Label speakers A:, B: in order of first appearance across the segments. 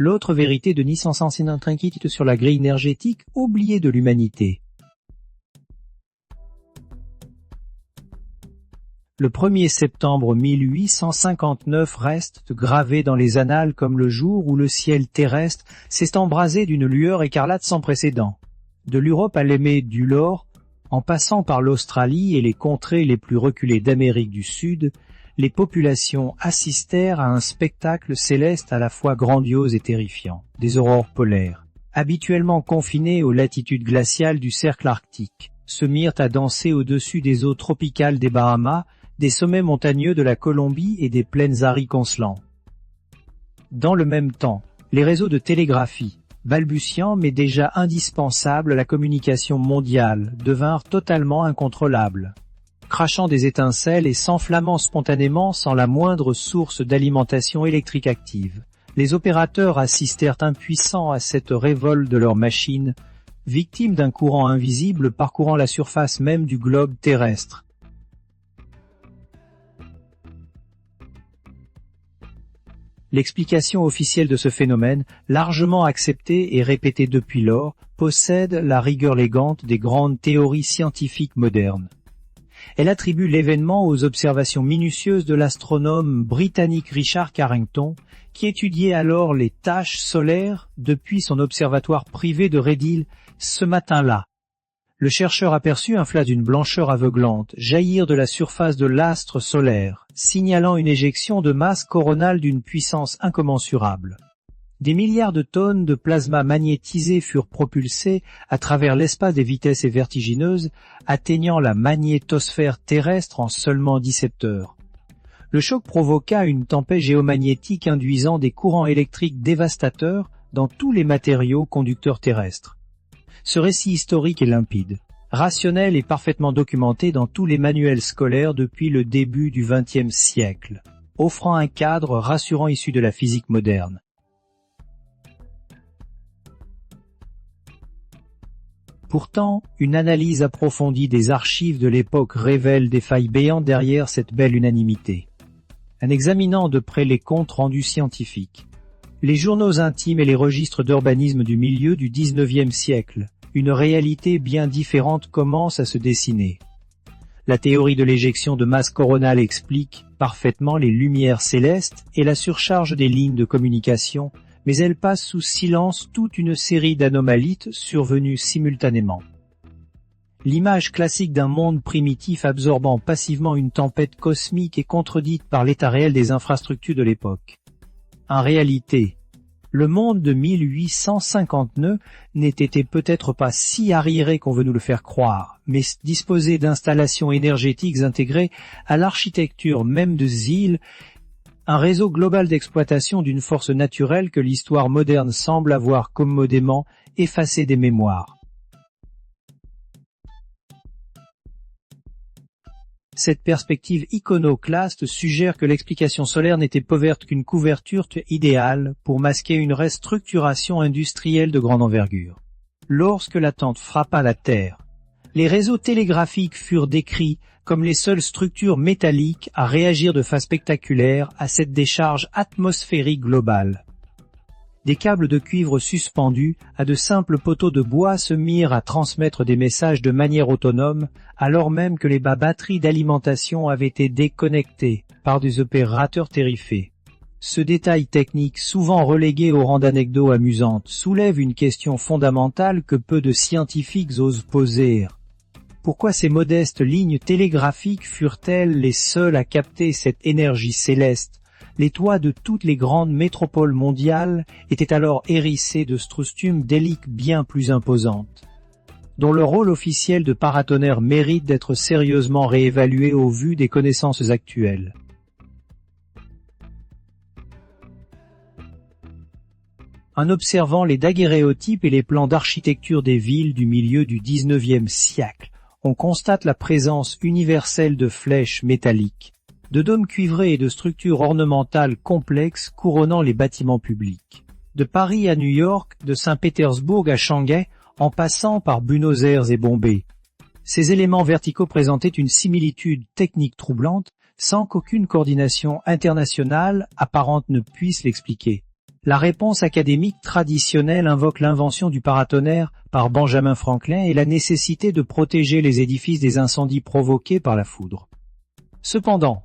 A: L'autre vérité de Nice enseigne notre inquiétude sur la grille énergétique oubliée de l'humanité. Le 1er septembre 1859 reste gravé dans les annales comme le jour où le ciel terrestre s'est embrasé d'une lueur écarlate sans précédent. De l'Europe à l'aimé du Lord, en passant par l'Australie et les contrées les plus reculées d'Amérique du Sud, les populations assistèrent à un spectacle céleste à la fois grandiose et terrifiant, des aurores polaires, habituellement confinées aux latitudes glaciales du cercle arctique, se mirent à danser au-dessus des eaux tropicales des Bahamas, des sommets montagneux de la Colombie et des plaines ariconcelant. Dans le même temps, les réseaux de télégraphie, balbutiants mais déjà indispensables à la communication mondiale, devinrent totalement incontrôlables. Crachant des étincelles et s'enflammant spontanément sans la moindre source d'alimentation électrique active, les opérateurs assistèrent impuissants à cette révolte de leurs machines, victimes d'un courant invisible parcourant la surface même du globe terrestre. L'explication officielle de ce phénomène, largement acceptée et répétée depuis lors, possède la rigueur élégante des grandes théories scientifiques modernes. Elle attribue l'événement aux observations minutieuses de l'astronome britannique Richard Carrington, qui étudiait alors les taches solaires depuis son observatoire privé de Reading ce matin-là. Le chercheur aperçut un flash d'une blancheur aveuglante jaillir de la surface de l'astre solaire, signalant une éjection de masse coronale d'une puissance incommensurable. Des milliards de tonnes de plasma magnétisé furent propulsées à travers l'espace des vitesses vertigineuses, atteignant la magnétosphère terrestre en seulement 17 heures. Le choc provoqua une tempête géomagnétique induisant des courants électriques dévastateurs dans tous les matériaux conducteurs terrestres. Ce récit historique est limpide, rationnel et parfaitement documenté dans tous les manuels scolaires depuis le début du XXe siècle, offrant un cadre rassurant issu de la physique moderne. Pourtant, une analyse approfondie des archives de l'époque révèle des failles béantes derrière cette belle unanimité. En examinant de près les comptes rendus scientifiques, les journaux intimes et les registres d'urbanisme du milieu du XIXe siècle, une réalité bien différente commence à se dessiner. La théorie de l'éjection de masse coronale explique parfaitement les lumières célestes et la surcharge des lignes de communication, mais elle passe sous silence toute une série d'anomalies survenues simultanément. L'image classique d'un monde primitif absorbant passivement une tempête cosmique est contredite par l'état réel des infrastructures de l'époque. En réalité, le monde de 1859 n'était peut-être pas si arriéré qu'on veut nous le faire croire, mais disposait d'installations énergétiques intégrées à l'architecture même de îles, un réseau global d'exploitation d'une force naturelle que l'histoire moderne semble avoir commodément effacé des mémoires. Cette perspective iconoclaste suggère que l'explication solaire n'était pas verte qu'une couverture idéale pour masquer une restructuration industrielle de grande envergure. Lorsque l'attente frappa la Terre, les réseaux télégraphiques furent décrits comme les seules structures métalliques à réagir de façon spectaculaire à cette décharge atmosphérique globale. Des câbles de cuivre suspendus à de simples poteaux de bois se mirent à transmettre des messages de manière autonome, alors même que les batteries d'alimentation avaient été déconnectées par des opérateurs terrifiés. Ce détail technique, souvent relégué au rang d'anecdote amusante, soulève une question fondamentale que peu de scientifiques osent poser. Pourquoi ces modestes lignes télégraphiques furent-elles les seules à capter cette énergie céleste? Les toits de toutes les grandes métropoles mondiales étaient alors hérissés de structures d'hélices bien plus imposantes, dont le rôle officiel de paratonnerre mérite d'être sérieusement réévalué au vu des connaissances actuelles. En observant les daguerréotypes et les plans d'architecture des villes du milieu du XIXe siècle, on constate la présence universelle de flèches métalliques, de dômes cuivrés et de structures ornementales complexes couronnant les bâtiments publics. De Paris à New York, de Saint-Pétersbourg à Shanghai, en passant par Buenos Aires et Bombay. Ces éléments verticaux présentaient une similitude technique troublante, sans qu'aucune coordination internationale apparente ne puisse l'expliquer. La réponse académique traditionnelle invoque l'invention du paratonnerre par Benjamin Franklin et la nécessité de protéger les édifices des incendies provoqués par la foudre. Cependant,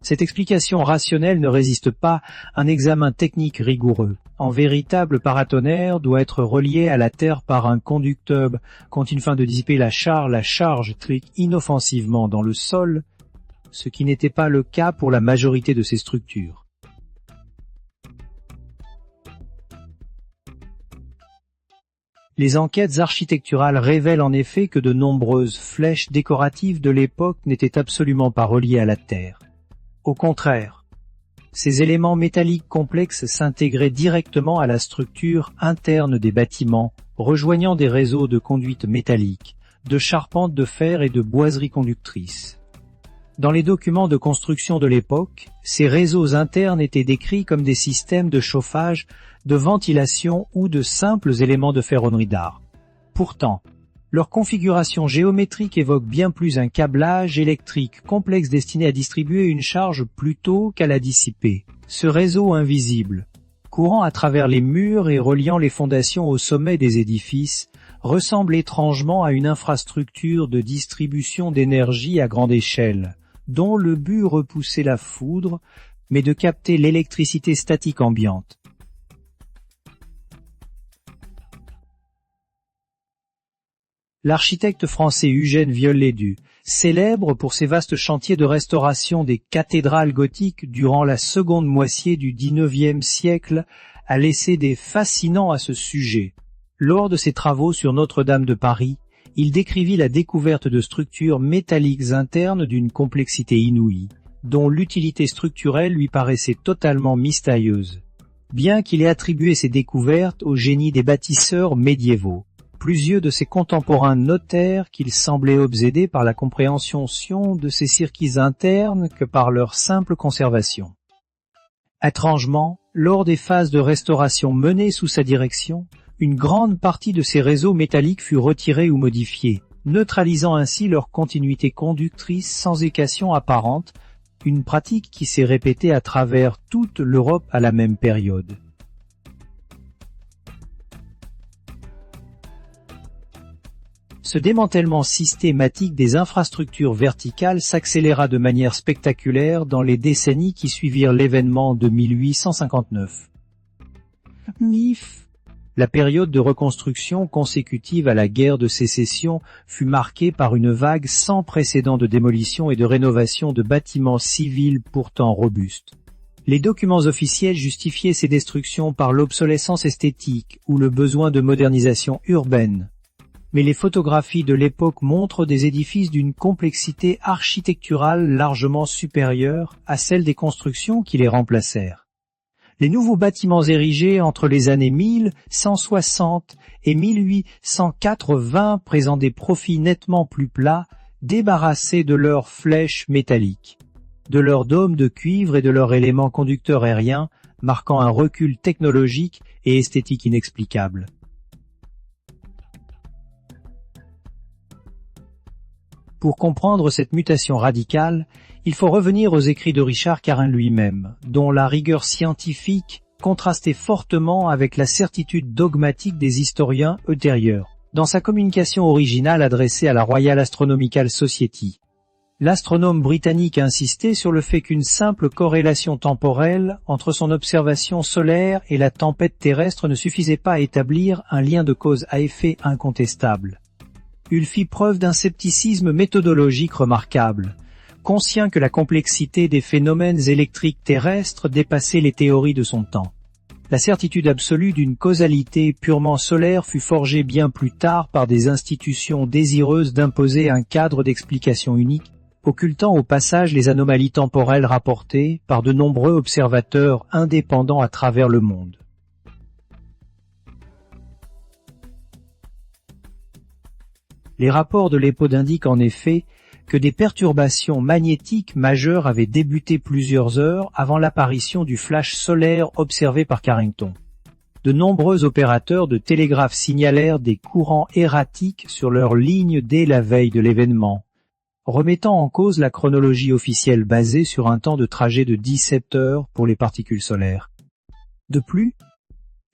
A: cette explication rationnelle ne résiste pas à un examen technique rigoureux. Un véritable paratonnerre doit être relié à la terre par un conducteur afin de dissiper la charge trique inoffensivement dans le sol, ce qui n'était pas le cas pour la majorité de ces structures. Les enquêtes architecturales révèlent en effet que de nombreuses flèches décoratives de l'époque n'étaient absolument pas reliées à la terre. Au contraire, ces éléments métalliques complexes s'intégraient directement à la structure interne des bâtiments, rejoignant des réseaux de conduites métalliques, de charpentes de fer et de boiseries conductrices. Dans les documents de construction de l'époque, ces réseaux internes étaient décrits comme des systèmes de chauffage, de ventilation ou de simples éléments de ferronnerie d'art. Pourtant, leur configuration géométrique évoque bien plus un câblage électrique complexe destiné à distribuer une charge plutôt qu'à la dissiper. Ce réseau invisible, courant à travers les murs et reliant les fondations au sommet des édifices, ressemble étrangement à une infrastructure de distribution d'énergie à grande échelle, dont le but repoussait la foudre, mais de capter l'électricité statique ambiante. L'architecte français Eugène Viollet-le-Duc, célèbre pour ses vastes chantiers de restauration des cathédrales gothiques durant la seconde moitié du XIXe siècle, a laissé des fascinants à ce sujet. Lors de ses travaux sur Notre-Dame de Paris, il décrivit la découverte de structures métalliques internes d'une complexité inouïe, dont l'utilité structurelle lui paraissait totalement mystérieuse, bien qu'il ait attribué ces découvertes au génie des bâtisseurs médiévaux. Plusieurs de ses contemporains notèrent qu'il semblait obsédé par la compréhension de ces circuits internes que par leur simple conservation. Étrangement, lors des phases de restauration menées sous sa direction, une grande partie de ces réseaux métalliques fut retirée ou modifiée, neutralisant ainsi leur continuité conductrice sans équation apparente, une pratique qui s'est répétée à travers toute l'Europe à la même période. Ce démantèlement systématique des infrastructures verticales s'accéléra de manière spectaculaire dans les décennies qui suivirent l'événement de 1859. La période de reconstruction consécutive à la guerre de sécession fut marquée par une vague sans précédent de démolition et de rénovation de bâtiments civils pourtant robustes. Les documents officiels justifiaient ces destructions par l'obsolescence esthétique ou le besoin de modernisation urbaine. Mais les photographies de l'époque montrent des édifices d'une complexité architecturale largement supérieure à celle des constructions qui les remplacèrent. Les nouveaux bâtiments érigés entre les années 1160 et 1880 présentent des profils nettement plus plats, débarrassés de leurs flèches métalliques, de leurs dômes de cuivre et de leurs éléments conducteurs aériens, marquant un recul technologique et esthétique inexplicable. Pour comprendre cette mutation radicale, il faut revenir aux écrits de Richard Carin lui-même, dont la rigueur scientifique contrastait fortement avec la certitude dogmatique des historiens ultérieurs. Dans sa communication originale adressée à la Royal Astronomical Society, l'astronome britannique a insisté sur le fait qu'une simple corrélation temporelle entre son observation solaire et la tempête terrestre ne suffisait pas à établir un lien de cause à effet incontestable. Il fit preuve d'un scepticisme méthodologique remarquable, conscient que la complexité des phénomènes électriques terrestres dépassait les théories de son temps. La certitude absolue d'une causalité purement solaire fut forgée bien plus tard par des institutions désireuses d'imposer un cadre d'explication unique, occultant au passage les anomalies temporelles rapportées par de nombreux observateurs indépendants à travers le monde. Les rapports de l'époque indiquent en effet que des perturbations magnétiques majeures avaient débuté plusieurs heures avant l'apparition du flash solaire observé par Carrington. De nombreux opérateurs de télégraphe signalèrent des courants erratiques sur leurs lignes dès la veille de l'événement, remettant en cause la chronologie officielle basée sur un temps de trajet de 17 heures pour les particules solaires. De plus,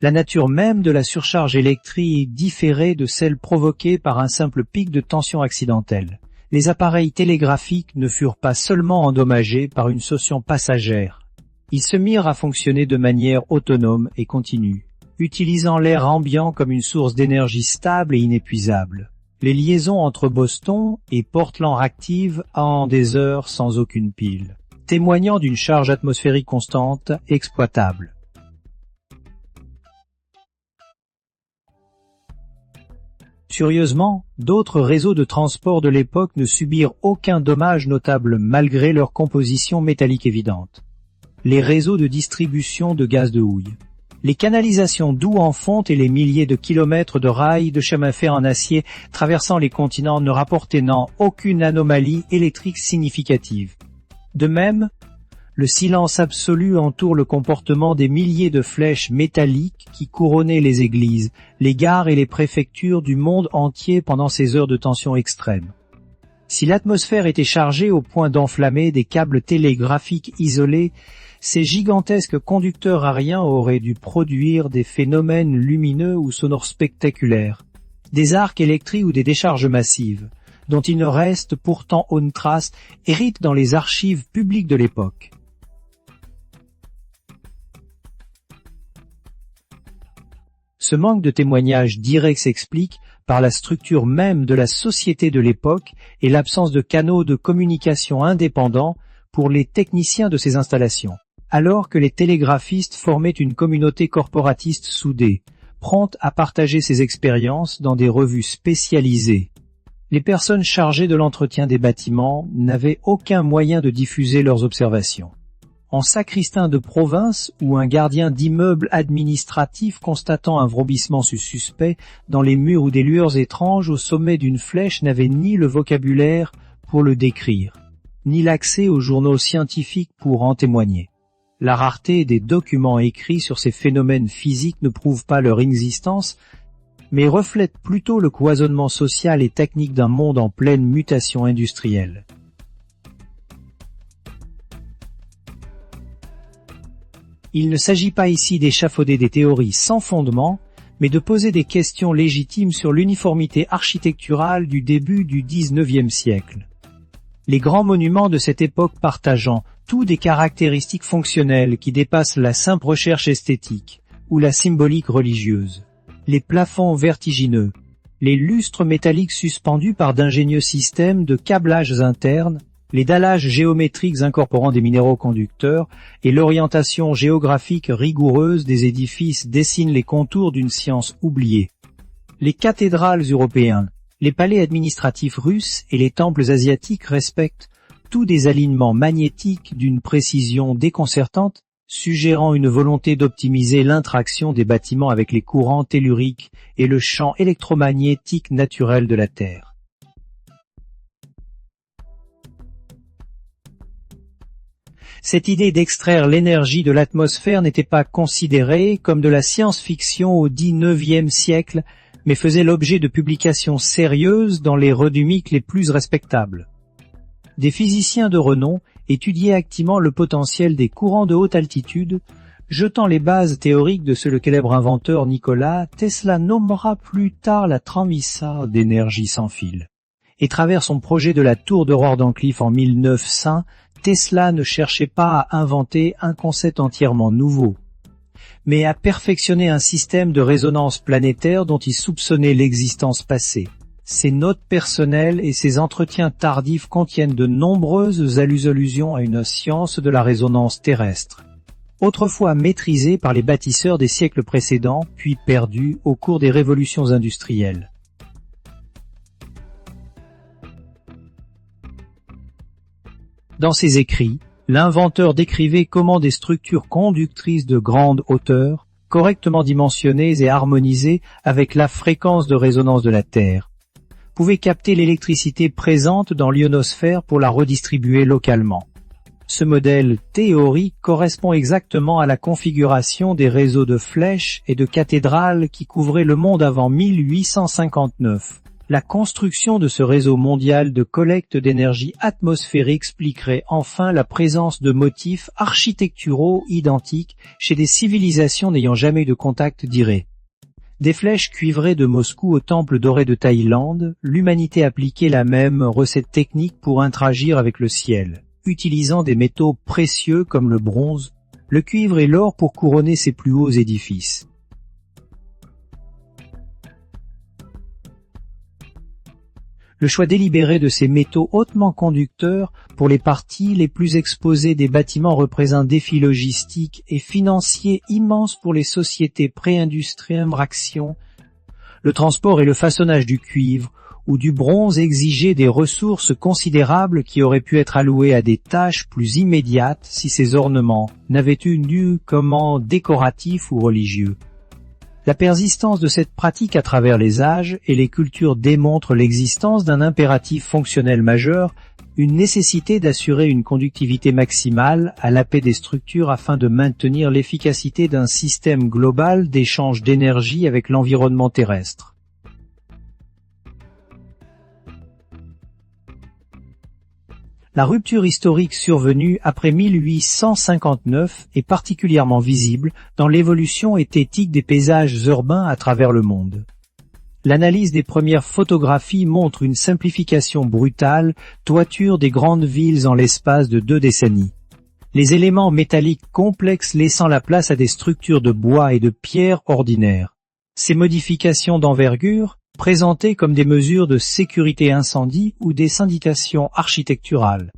A: La nature même de la surcharge électrique différait de celle provoquée par un simple pic de tension accidentel. Les appareils télégraphiques ne furent pas seulement endommagés par une caution passagère. Ils se mirent à fonctionner de manière autonome et continue, utilisant l'air ambiant comme une source d'énergie stable et inépuisable. Les liaisons entre Boston et Portland actives en des heures sans aucune pile, témoignant d'une charge atmosphérique constante, exploitable. Curieusement, d'autres réseaux de transport de l'époque ne subirent aucun dommage notable malgré leur composition métallique évidente. Les réseaux de distribution de gaz de houille, les canalisations d'eau en fonte et les milliers de kilomètres de rails de chemin de fer en acier traversant les continents ne rapportaient aucune anomalie électrique significative. De même, le silence absolu entoure le comportement des milliers de flèches métalliques qui couronnaient les églises, les gares et les préfectures du monde entier pendant ces heures de tension extrême. Si l'atmosphère était chargée au point d'enflammer des câbles télégraphiques isolés, ces gigantesques conducteurs aériens auraient dû produire des phénomènes lumineux ou sonores spectaculaires, des arcs électriques ou des décharges massives, dont il ne reste pourtant aucune trace, héritent dans les archives publiques de l'époque. Ce manque de témoignages directs s'explique par la structure même de la société de l'époque et l'absence de canaux de communication indépendants pour les techniciens de ces installations, alors que les télégraphistes formaient une communauté corporatiste soudée, prompte à partager ses expériences dans des revues spécialisées. Les personnes chargées de l'entretien des bâtiments n'avaient aucun moyen de diffuser leurs observations. En sacristain de province ou un gardien d'immeuble administratif constatant un vrombissement suspect dans les murs ou des lueurs étranges au sommet d'une flèche n'avait ni le vocabulaire pour le décrire, ni l'accès aux journaux scientifiques pour en témoigner. La rareté des documents écrits sur ces phénomènes physiques ne prouve pas leur existence, mais reflète plutôt le cloisonnement social et technique d'un monde en pleine mutation industrielle. Il ne s'agit pas ici d'échafauder des théories sans fondement, mais de poser des questions légitimes sur l'uniformité architecturale du début du XIXe siècle. Les grands monuments de cette époque partageant tous des caractéristiques fonctionnelles qui dépassent la simple recherche esthétique ou la symbolique religieuse. Les plafonds vertigineux, les lustres métalliques suspendus par d'ingénieux systèmes de câblages internes, les dallages géométriques incorporant des minéraux conducteurs et l'orientation géographique rigoureuse des édifices dessinent les contours d'une science oubliée. Les cathédrales européennes, les palais administratifs russes et les temples asiatiques respectent tous des alignements magnétiques d'une précision déconcertante, suggérant une volonté d'optimiser l'interaction des bâtiments avec les courants telluriques et le champ électromagnétique naturel de la Terre. Cette idée d'extraire l'énergie de l'atmosphère n'était pas considérée comme de la science-fiction au XIXe siècle, mais faisait l'objet de publications sérieuses dans les revues les plus respectables. Des physiciens de renom étudiaient activement le potentiel des courants de haute altitude, jetant les bases théoriques de ce que le célèbre inventeur Nikola Tesla nommera plus tard la transmission d'énergie sans fil. Et travers son projet de la tour de Wardenclyffe en 1900, Tesla ne cherchait pas à inventer un concept entièrement nouveau, mais à perfectionner un système de résonance planétaire dont il soupçonnait l'existence passée. Ses notes personnelles et ses entretiens tardifs contiennent de nombreuses allusions à une science de la résonance terrestre, autrefois maîtrisée par les bâtisseurs des siècles précédents, puis perdue au cours des révolutions industrielles. Dans ses écrits, l'inventeur décrivait comment des structures conductrices de grande hauteur, correctement dimensionnées et harmonisées avec la fréquence de résonance de la Terre, pouvaient capter l'électricité présente dans l'ionosphère pour la redistribuer localement. Ce modèle théorique correspond exactement à la configuration des réseaux de flèches et de cathédrales qui couvraient le monde avant 1859. La construction de ce réseau mondial de collecte d'énergie atmosphérique expliquerait enfin la présence de motifs architecturaux identiques chez des civilisations n'ayant jamais eu de contact direct. Des flèches cuivrées de Moscou au temple doré de Thaïlande, l'humanité appliquait la même recette technique pour interagir avec le ciel, utilisant des métaux précieux comme le bronze, le cuivre et l'or pour couronner ses plus hauts édifices. Le choix délibéré de ces métaux hautement conducteurs pour les parties les plus exposées des bâtiments représente un défi logistique et financier immense pour les sociétés pré-industrielles. Le transport et le façonnage du cuivre ou du bronze exigeaient des ressources considérables qui auraient pu être allouées à des tâches plus immédiates si ces ornements n'avaient eu lieu qu'en décoratifs ou religieux. La persistance de cette pratique à travers les âges et les cultures démontre l'existence d'un impératif fonctionnel majeur, une nécessité d'assurer une conductivité maximale à la paix des structures afin de maintenir l'efficacité d'un système global d'échange d'énergie avec l'environnement terrestre. La rupture historique survenue après 1859 est particulièrement visible dans l'évolution esthétique des paysages urbains à travers le monde. L'analyse des premières photographies montre une simplification brutale, toiture des grandes villes en l'espace de 2 décennies. Les éléments métalliques complexes laissant la place à des structures de bois et de pierre ordinaires. Ces modifications d'envergure, présentées comme des mesures de sécurité incendie ou des indications architecturales,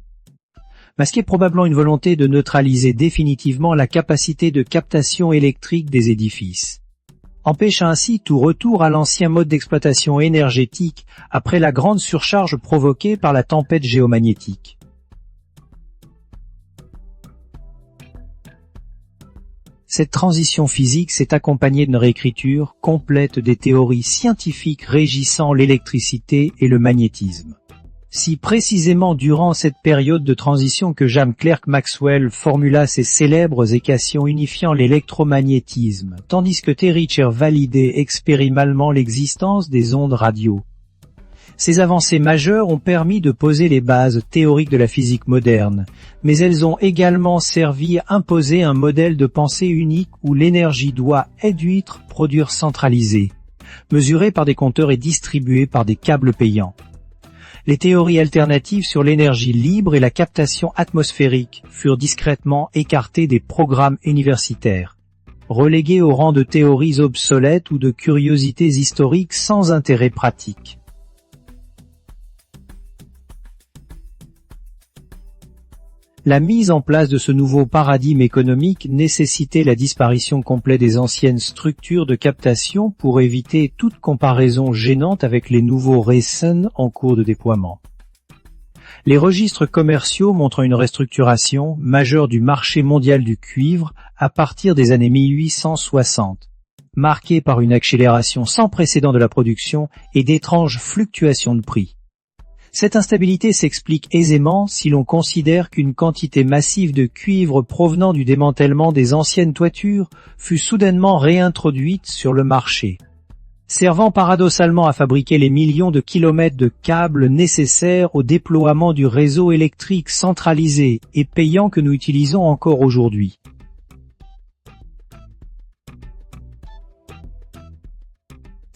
A: masquaient probablement une volonté de neutraliser définitivement la capacité de captation électrique des édifices, empêche ainsi tout retour à l'ancien mode d'exploitation énergétique après la grande surcharge provoquée par la tempête géomagnétique. Cette transition physique s'est accompagnée d'une réécriture complète des théories scientifiques régissant l'électricité et le magnétisme. Si précisément durant cette période de transition que James Clerk Maxwell formula ses célèbres équations unifiant l'électromagnétisme, tandis que Tericher validait expérimentalement l'existence des ondes radio. Ces avancées majeures ont permis de poser les bases théoriques de la physique moderne, mais elles ont également servi à imposer un modèle de pensée unique où l'énergie doit être produire centralisée, mesurée par des compteurs et distribuée par des câbles payants. Les théories alternatives sur l'énergie libre et la captation atmosphérique furent discrètement écartées des programmes universitaires, reléguées au rang de théories obsolètes ou de curiosités historiques sans intérêt pratique. La mise en place de ce nouveau paradigme économique nécessitait la disparition complète des anciennes structures de captation pour éviter toute comparaison gênante avec les nouveaux réseaux en cours de déploiement. Les registres commerciaux montrent une restructuration majeure du marché mondial du cuivre à partir des années 1860, marquée par une accélération sans précédent de la production et d'étranges fluctuations de prix. Cette instabilité s'explique aisément si l'on considère qu'une quantité massive de cuivre provenant du démantèlement des anciennes toitures fut soudainement réintroduite sur le marché, servant paradoxalement à fabriquer les millions de kilomètres de câbles nécessaires au déploiement du réseau électrique centralisé et payant que nous utilisons encore aujourd'hui.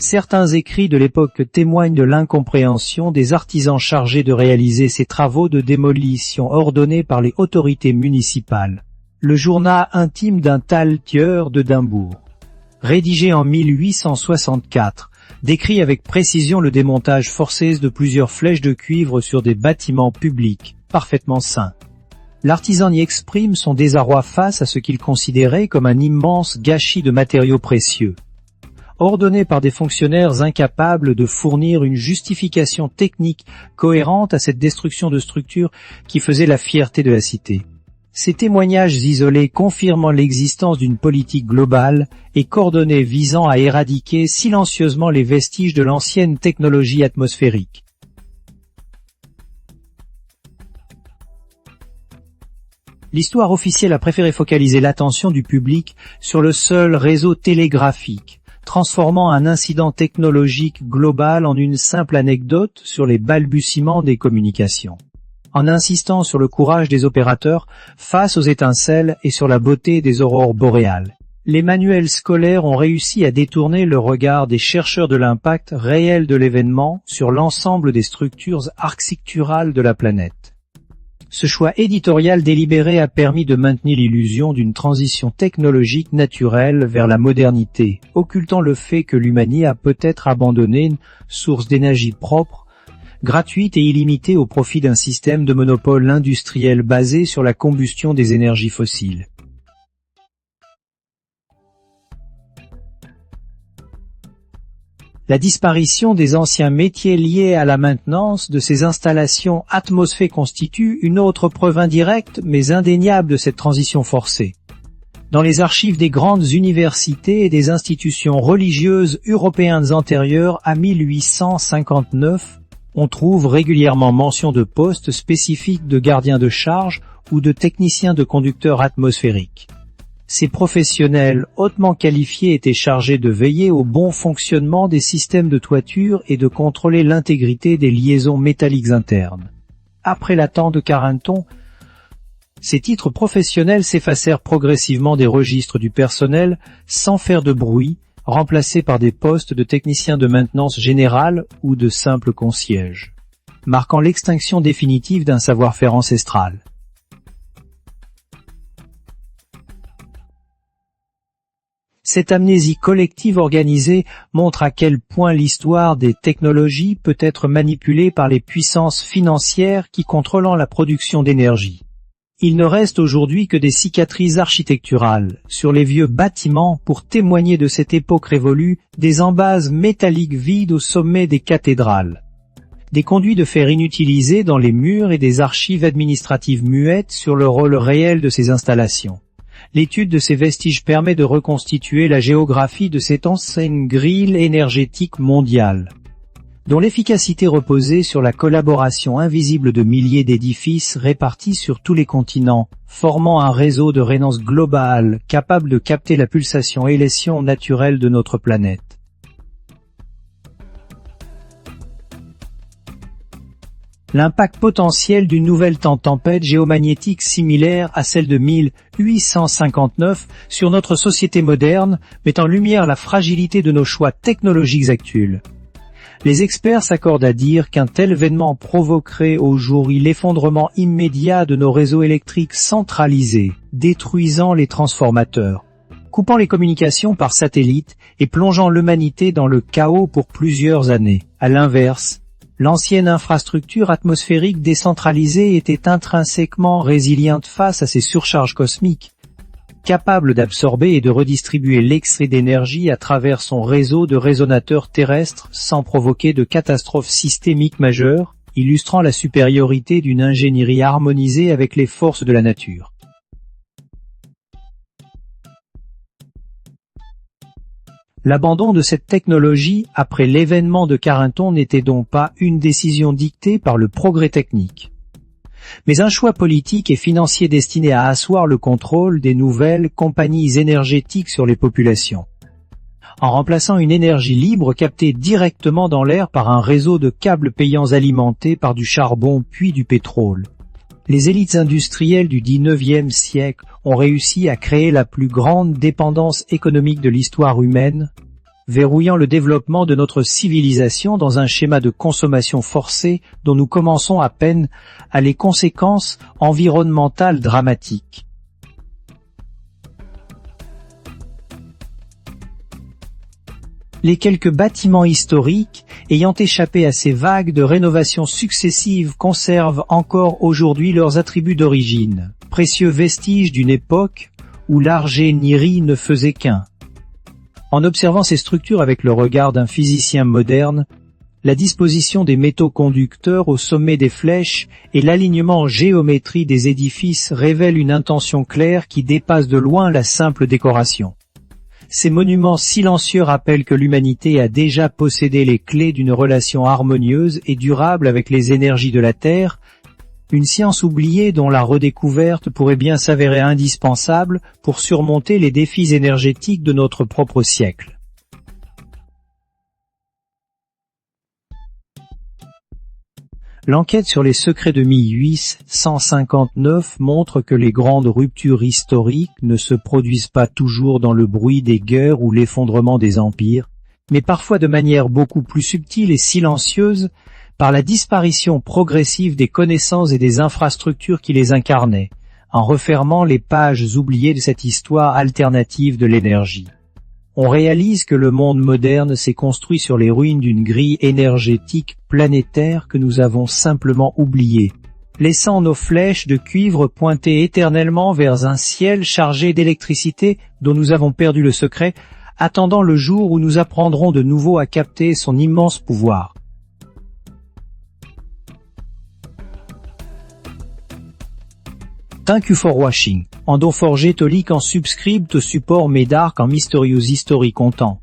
A: Certains écrits de l'époque témoignent de l'incompréhension des artisans chargés de réaliser ces travaux de démolition ordonnés par les autorités municipales. Le journal intime d'un talkieur de Dimbourg, rédigé en 1864, décrit avec précision le démontage forcé de plusieurs flèches de cuivre sur des bâtiments publics, parfaitement sains. L'artisan y exprime son désarroi face à ce qu'il considérait comme un immense gâchis de matériaux précieux, ordonné par des fonctionnaires incapables de fournir une justification technique cohérente à cette destruction de structures qui faisait la fierté de la cité. Ces témoignages isolés confirmant l'existence d'une politique globale et coordonnée visant à éradiquer silencieusement les vestiges de l'ancienne technologie atmosphérique. L'histoire officielle a préféré focaliser l'attention du public sur le seul réseau télégraphique, transformant un incident technologique global en une simple anecdote sur les balbutiements des communications. En insistant sur le courage des opérateurs face aux étincelles et sur la beauté des aurores boréales, les manuels scolaires ont réussi à détourner le regard des chercheurs de l'impact réel de l'événement sur l'ensemble des structures architecturales de la planète. Ce choix éditorial délibéré a permis de maintenir l'illusion d'une transition technologique naturelle vers la modernité, occultant le fait que l'humanité a peut-être abandonné une source d'énergie propre, gratuite et illimitée au profit d'un système de monopole industriel basé sur la combustion des énergies fossiles. La disparition des anciens métiers liés à la maintenance de ces installations atmosphériques constitue une autre preuve indirecte mais indéniable de cette transition forcée. Dans les archives des grandes universités et des institutions religieuses européennes antérieures à 1859, on trouve régulièrement mention de postes spécifiques de gardiens de charge ou de techniciens de conducteurs atmosphériques. Ces professionnels hautement qualifiés étaient chargés de veiller au bon fonctionnement des systèmes de toiture et de contrôler l'intégrité des liaisons métalliques internes. Après l'attente de Carenton, ces titres professionnels s'effacèrent progressivement des registres du personnel sans faire de bruit, remplacés par des postes de techniciens de maintenance générale ou de simples concierges, marquant l'extinction définitive d'un savoir-faire ancestral. Cette amnésie collective organisée montre à quel point l'histoire des technologies peut être manipulée par les puissances financières qui contrôlent la production d'énergie. Il ne reste aujourd'hui que des cicatrices architecturales sur les vieux bâtiments pour témoigner de cette époque révolue, des embases métalliques vides au sommet des cathédrales, des conduits de fer inutilisés dans les murs et des archives administratives muettes sur le rôle réel de ces installations. L'étude de ces vestiges permet de reconstituer la géographie de cette ancienne grille énergétique mondiale, dont l'efficacité reposait sur la collaboration invisible de milliers d'édifices répartis sur tous les continents, formant un réseau de résonance globale capable de capter la pulsation et l'élévation naturelle de notre planète. L'impact potentiel d'une nouvelle tempête géomagnétique similaire à celle de 1859 sur notre société moderne met en lumière la fragilité de nos choix technologiques actuels. Les experts s'accordent à dire qu'un tel événement provoquerait aujourd'hui l'effondrement immédiat de nos réseaux électriques centralisés, détruisant les transformateurs, coupant les communications par satellite et plongeant l'humanité dans le chaos pour plusieurs années. À l'inverse, l'ancienne infrastructure atmosphérique décentralisée était intrinsèquement résiliente face à ces surcharges cosmiques, capable d'absorber et de redistribuer l'extrait d'énergie à travers son réseau de résonateurs terrestres sans provoquer de catastrophe systémique majeure, illustrant la supériorité d'une ingénierie harmonisée avec les forces de la nature. L'abandon de cette technologie après l'événement de Carenton n'était donc pas une décision dictée par le progrès technique, mais un choix politique et financier destiné à asseoir le contrôle des nouvelles compagnies énergétiques sur les populations. En remplaçant une énergie libre captée directement dans l'air par un réseau de câbles payants alimentés par du charbon puis du pétrole, les élites industrielles du XIXe siècle ont réussi à créer la plus grande dépendance économique de l'histoire humaine, verrouillant le développement de notre civilisation dans un schéma de consommation forcée dont nous commençons à peine à les conséquences environnementales dramatiques. Les quelques bâtiments historiques ayant échappé à ces vagues de rénovation successives conservent encore aujourd'hui leurs attributs d'origine, précieux vestiges d'une époque où l'ingénierie ne faisait qu'un. En observant ces structures avec le regard d'un physicien moderne, la disposition des métaux conducteurs au sommet des flèches et l'alignement en géométrie des édifices révèlent une intention claire qui dépasse de loin la simple décoration. Ces monuments silencieux rappellent que l'humanité a déjà possédé les clés d'une relation harmonieuse et durable avec les énergies de la Terre, une science oubliée dont la redécouverte pourrait bien s'avérer indispensable pour surmonter les défis énergétiques de notre propre siècle. L'enquête sur les secrets de 1859 montre que les grandes ruptures historiques ne se produisent pas toujours dans le bruit des guerres ou l'effondrement des empires, mais parfois de manière beaucoup plus subtile et silencieuse par la disparition progressive des connaissances et des infrastructures qui les incarnaient, en refermant les pages oubliées de cette histoire alternative de l'énergie. On réalise que le monde moderne s'est construit sur les ruines d'une grille énergétique planétaire que nous avons simplement oubliée, laissant nos flèches de cuivre pointer éternellement vers un ciel chargé d'électricité dont nous avons perdu le secret, attendant le jour où nous apprendrons de nouveau à capter son immense pouvoir. Thank you for watching. Ando forget to like and subscribe to support me dark and mysterious history content.